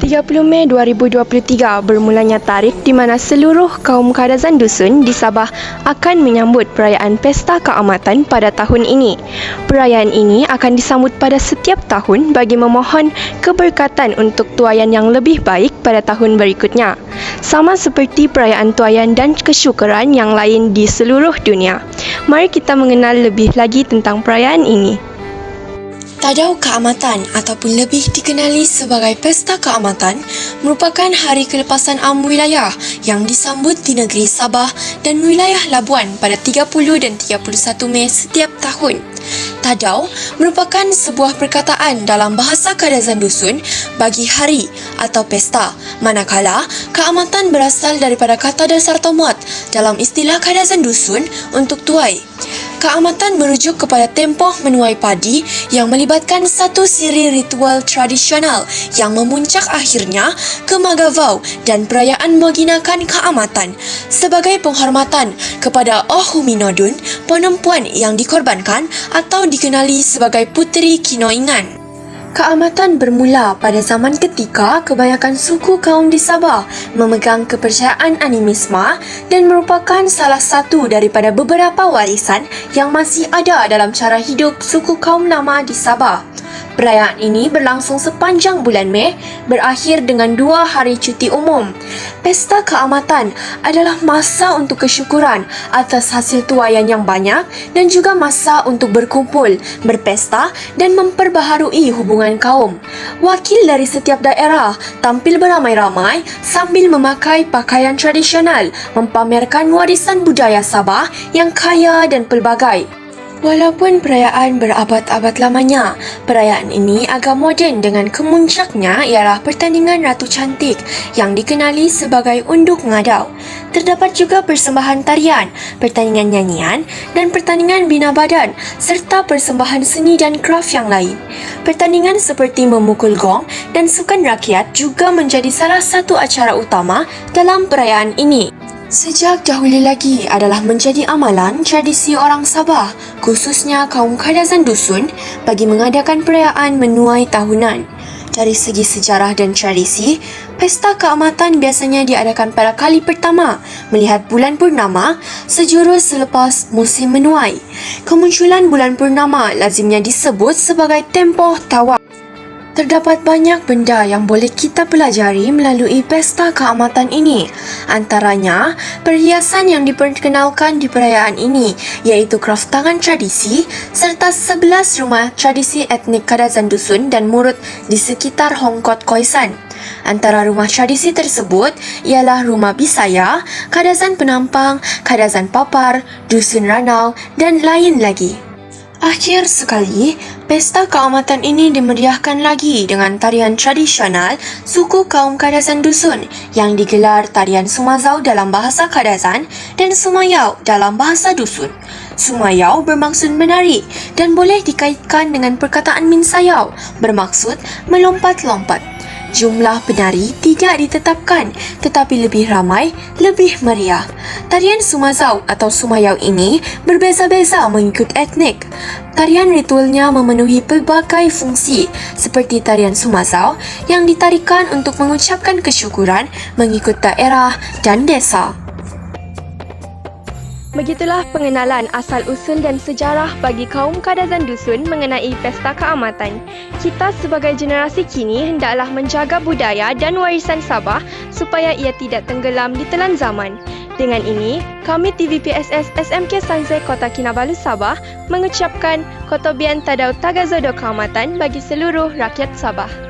30 Mei 2023 bermulanya tarikh di mana seluruh kaum Kadazan Dusun di Sabah akan menyambut perayaan Pesta Keamatan pada tahun ini. Perayaan ini akan disambut pada setiap tahun bagi memohon keberkatan untuk tuaian yang lebih baik pada tahun berikutnya. Sama seperti perayaan tuaian dan kesyukuran yang lain di seluruh dunia. Mari kita mengenal lebih lagi tentang perayaan ini. Tadau Keamatan ataupun lebih dikenali sebagai Pesta Keamatan merupakan hari kelepasan am wilayah yang disambut di negeri Sabah dan wilayah Labuan pada 30 dan 31 Mei setiap tahun. Tadau merupakan sebuah perkataan dalam bahasa Kadazan Dusun bagi hari atau pesta, manakala keamatan berasal daripada kata dasar tomat dalam istilah Kadazan Dusun untuk tuai. Keamatan merujuk kepada tempoh menuai padi yang melibatkan satu siri ritual tradisional yang memuncak akhirnya ke Magavau dan perayaan menggunakan keamatan sebagai penghormatan kepada Ohuminodun, perempuan yang dikorbankan atau dikenali sebagai Puteri Kinoingan. Keamatan bermula pada zaman ketika kebanyakan suku kaum di Sabah memegang kepercayaan animisme dan merupakan salah satu daripada beberapa warisan yang masih ada dalam cara hidup suku kaum lama di Sabah. Perayaan ini berlangsung sepanjang bulan Mei, berakhir dengan 2 hari cuti umum. Pesta Keamatan adalah masa untuk kesyukuran atas hasil tuaian yang banyak dan juga masa untuk berkumpul, berpesta dan memperbaharui hubungan kaum. Wakil dari setiap daerah tampil beramai-ramai sambil memakai pakaian tradisional, mempamerkan warisan budaya Sabah yang kaya dan pelbagai. Walaupun perayaan berabad-abad lamanya, perayaan ini agak moden dengan kemuncaknya ialah pertandingan Ratu Cantik yang dikenali sebagai Unduk Ngadau. Terdapat juga persembahan tarian, pertandingan nyanyian dan pertandingan bina badan serta persembahan seni dan kraf yang lain. Pertandingan seperti memukul gong dan sukan rakyat juga menjadi salah satu acara utama dalam perayaan ini. Sejak dahulu lagi adalah menjadi amalan tradisi orang Sabah, khususnya kaum Kadazan Dusun, bagi mengadakan perayaan menuai tahunan. Dari segi sejarah dan tradisi, Pesta Keamatan biasanya diadakan pada kali pertama melihat bulan purnama sejurus selepas musim menuai. Kemunculan bulan purnama lazimnya disebut sebagai tempoh tawar. Terdapat banyak benda yang boleh kita pelajari melalui Pesta Keamatan ini. Antaranya, perhiasan yang diperkenalkan di perayaan ini iaitu kraf tangan tradisi serta 11 rumah tradisi etnik Kadazan Dusun dan Murut di sekitar Hongkot Khoisan. Antara rumah tradisi tersebut ialah Rumah Bisaya, Kadazan Penampang, Kadazan Papar, Dusun Ranau dan lain lagi. Akhir sekali, Pesta Keamatan ini dimeriahkan lagi dengan tarian tradisional suku kaum Kadazan Dusun yang digelar tarian Sumazau dalam bahasa Kadazan dan Sumayau dalam bahasa Dusun. Sumayau bermaksud menari dan boleh dikaitkan dengan perkataan Minsayau bermaksud melompat-lompat. Jumlah penari tidak ditetapkan tetapi lebih ramai, lebih meriah. Tarian Sumazau atau Sumayau ini berbeza-beza mengikut etnik. Tarian ritualnya memenuhi pelbagai fungsi seperti tarian Sumazau yang ditarikan untuk mengucapkan kesyukuran mengikut daerah dan desa. Begitulah pengenalan asal-usul dan sejarah bagi kaum Kadazan Dusun mengenai Pesta Keamatan. Kita sebagai generasi kini hendaklah menjaga budaya dan warisan Sabah supaya ia tidak tenggelam di telan zaman. Dengan ini, kami TVPSS SMK Sanzai Kota Kinabalu Sabah mengucapkan Kotobian Tadau Tagazodo Keamatan bagi seluruh rakyat Sabah.